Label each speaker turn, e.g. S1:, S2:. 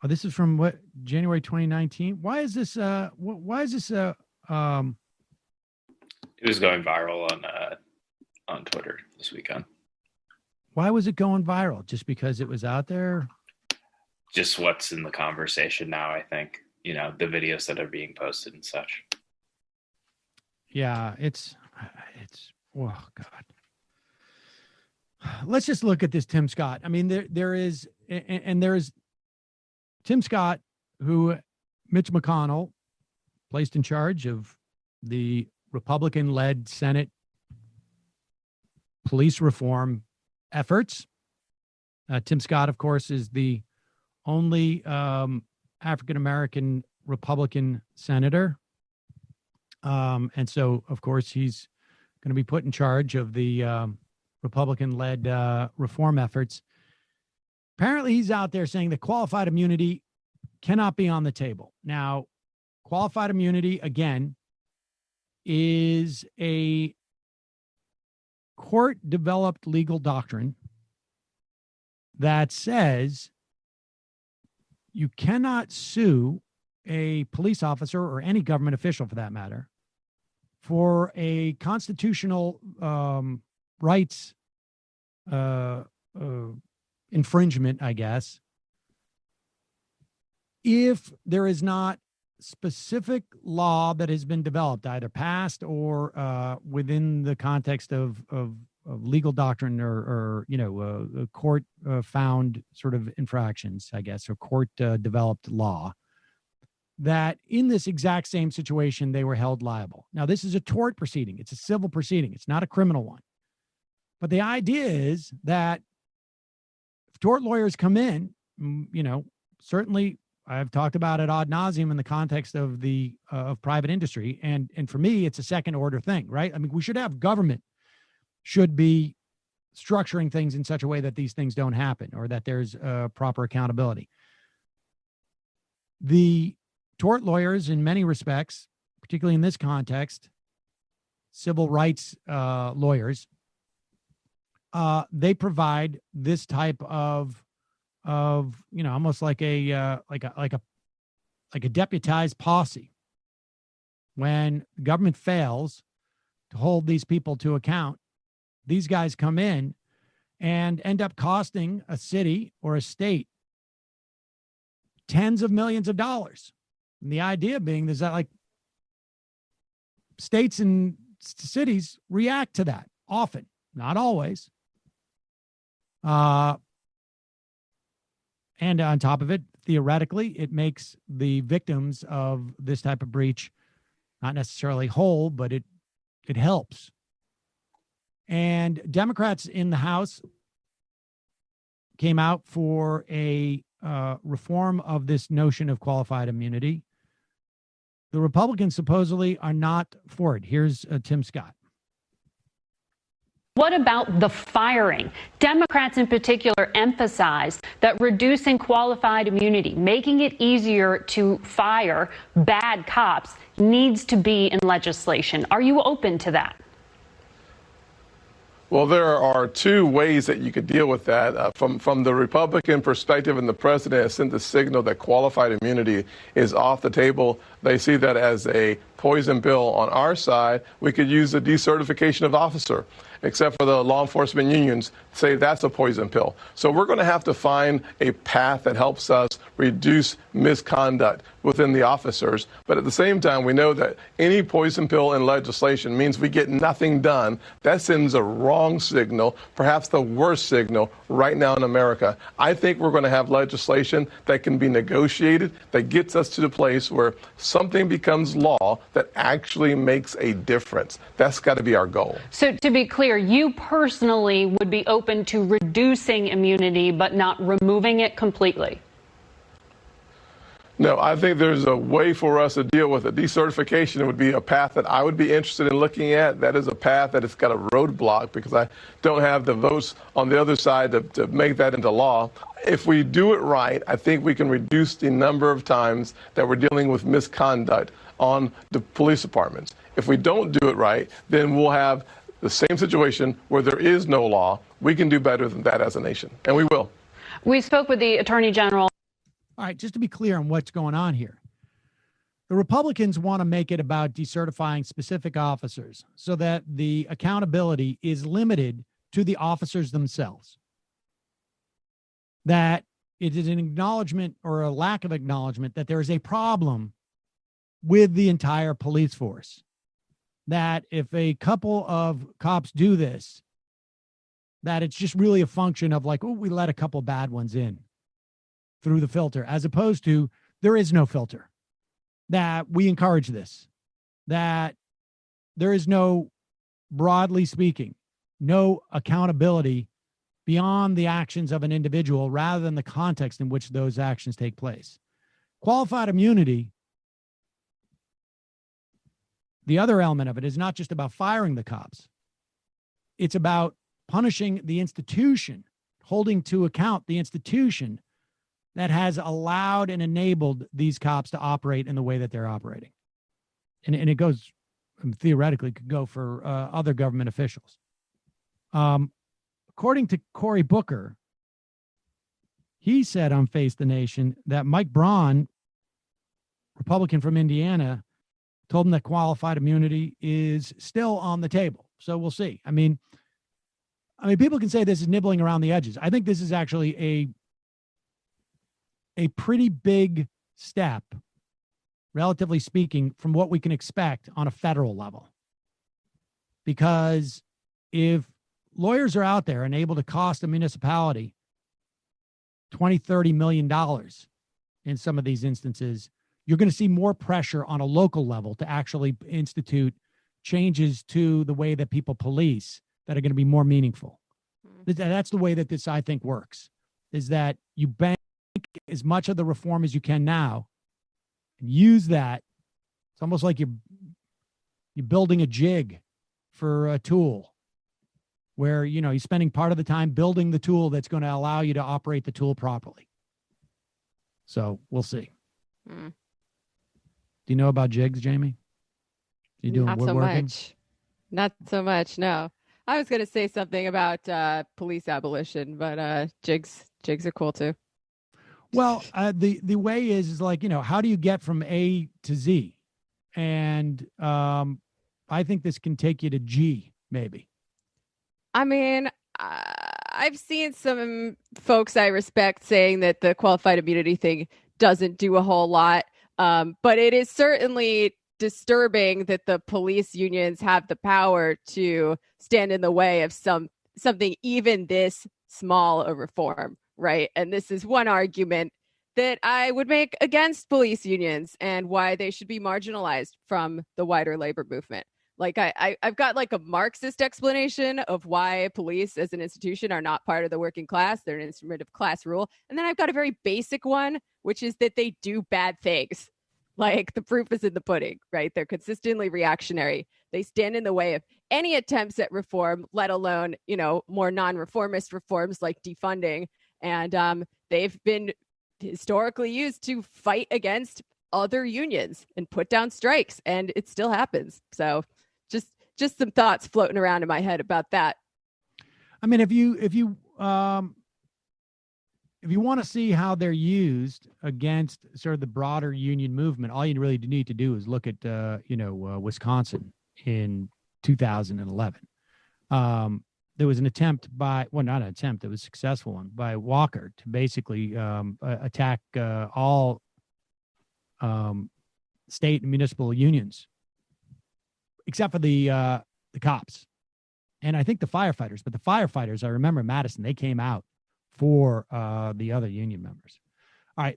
S1: Oh, this is from what, January 2019. Why is this? Why is this?
S2: It was going viral on Twitter this weekend.
S1: Why was it going viral? Just because it was out there?
S2: Just what's in the conversation now, I think. You know, the videos that are being posted and such.
S1: Yeah, it's oh God. Let's just look at this Tim Scott. I mean, there is Tim Scott, who Mitch McConnell placed in charge of the Republican-led Senate police reform efforts. Tim Scott, of course, is the only African-American Republican senator. And so, of course, he's going to be put in charge of the Republican-led reform efforts. Apparently, he's out there saying that qualified immunity cannot be on the table. Now, qualified immunity, again, is a court-developed legal doctrine that says you cannot sue a police officer or any government official, for that matter, for a constitutional rights infringement, I guess, if there is not specific law that has been developed, either passed or within the context of legal doctrine or court found sort of infractions, I guess, or court developed law, that in this exact same situation, they were held liable. Now, this is a tort proceeding. It's a civil proceeding. It's not a criminal one. But the idea is that if tort lawyers come in, certainly I've talked about it ad nauseum in the context of the of private industry. And for me, it's a second order thing, right? I mean, we should have government should be structuring things in such a way that these things don't happen or that there's proper accountability. The tort lawyers, in many respects, particularly in this context, civil rights lawyers, they provide this type of almost like a deputized posse. When the government fails to hold these people to account, these guys come in and end up costing a city or a state tens of millions of dollars. And the idea being is that, like, states and cities react to that often, not always. And on top of it, theoretically, it makes the victims of this type of breach not necessarily whole, but it helps. And Democrats in the House came out for a reform of this notion of qualified immunity. The Republicans supposedly are not for it. Here's Tim Scott.
S3: What about the firing? Democrats in particular emphasize that reducing qualified immunity, making it easier to fire bad cops, needs to be in legislation. Are you open to that?
S4: Well, there are two ways that you could deal with that. From the Republican perspective, and the president has sent the signal that qualified immunity is off the table. They see that as a poison pill. On our side, we could use the decertification of officer, except for the law enforcement unions say that's a poison pill. So we're going to have to find a path that helps us reduce misconduct within the officers. But at the same time, we know that any poison pill in legislation means we get nothing done. That sends a wrong signal, perhaps the worst signal right now in America. I think we're going to have legislation that can be negotiated, that gets us to the place where something becomes law that actually makes a difference. That's got to be our goal.
S3: So to be clear, you personally would be open to reducing immunity but not removing it completely?
S4: No, I think there's a way for us to deal with it. Decertification would be a path that I would be interested in looking at. That is a path that has got a roadblock because I don't have the votes on the other side to make that into law. If we do it right, I think we can reduce the number of times that we're dealing with misconduct on the police departments. If we don't do it right, then we'll have the same situation where there is no law, we can do better than that as a nation, and we will.
S3: We spoke with the Attorney General.
S1: All right, just to be clear on what's going on here. The Republicans want to make it about decertifying specific officers so that the accountability is limited to the officers themselves. That it is an acknowledgement or a lack of acknowledgement that there is a problem with the entire police force. That if a couple of cops do this, that it's just really a function of like, oh, we let a couple bad ones in through the filter, as opposed to there is no filter. That we encourage this, that there is no, broadly speaking, no accountability beyond the actions of an individual rather than the context in which those actions take place. Qualified immunity, the other element of it is not just about firing the cops. It's about punishing the institution, holding to account the institution that has allowed and enabled these cops to operate in the way that they're operating. And it goes, theoretically, could go for other government officials. According to Cory Booker, he said on Face the Nation that Mike Braun, Republican from Indiana, told him that qualified immunity is still on the table. So we'll see. I mean, people can say this is nibbling around the edges. I think this is actually a pretty big step, relatively speaking, from what we can expect on a federal level. Because if lawyers are out there and able to cost a municipality $20-30 million in some of these instances, you're going to see more pressure on a local level to actually institute changes to the way that people police that are going to be more meaningful. That's the way that this, I think, works, is that you bank as much of the reform as you can now and use that. It's almost like you're building a jig for a tool where, you're spending part of the time building the tool that's going to allow you to operate the tool properly. So we'll see. Do you know about jigs, Jamie? You doing
S5: Not
S1: woodworking?
S5: so much. Not so much. No, I was going to say something about police abolition, but jigs are cool too.
S1: Well, the way is like, how do you get from A to Z? And I think this can take you to G, maybe.
S5: I mean, I've seen some folks I respect saying that the qualified immunity thing doesn't do a whole lot. But it is certainly disturbing that the police unions have the power to stand in the way of something even this small a reform, right? And this is one argument that I would make against police unions and why they should be marginalized from the wider labor movement. Like I've got like a Marxist explanation of why police as an institution are not part of the working class. They're an instrument of class rule. And then I've got a very basic one, which is that they do bad things. Like the proof is in the pudding, right? They're consistently reactionary. They stand in the way of any attempts at reform, let alone, more non-reformist reforms like defunding. And they've been historically used to fight against other unions and put down strikes, and it still happens. So just some thoughts floating around in my head about that.
S1: I mean, if you want to see how they're used against sort of the broader union movement, all you really need to do is look at Wisconsin in 2011. There was an attempt not an attempt, it was a successful one by Walker to basically attack all state and municipal unions, except for the cops. And I think the firefighters, but the firefighters, I remember Madison, they came out for the other union members. All right.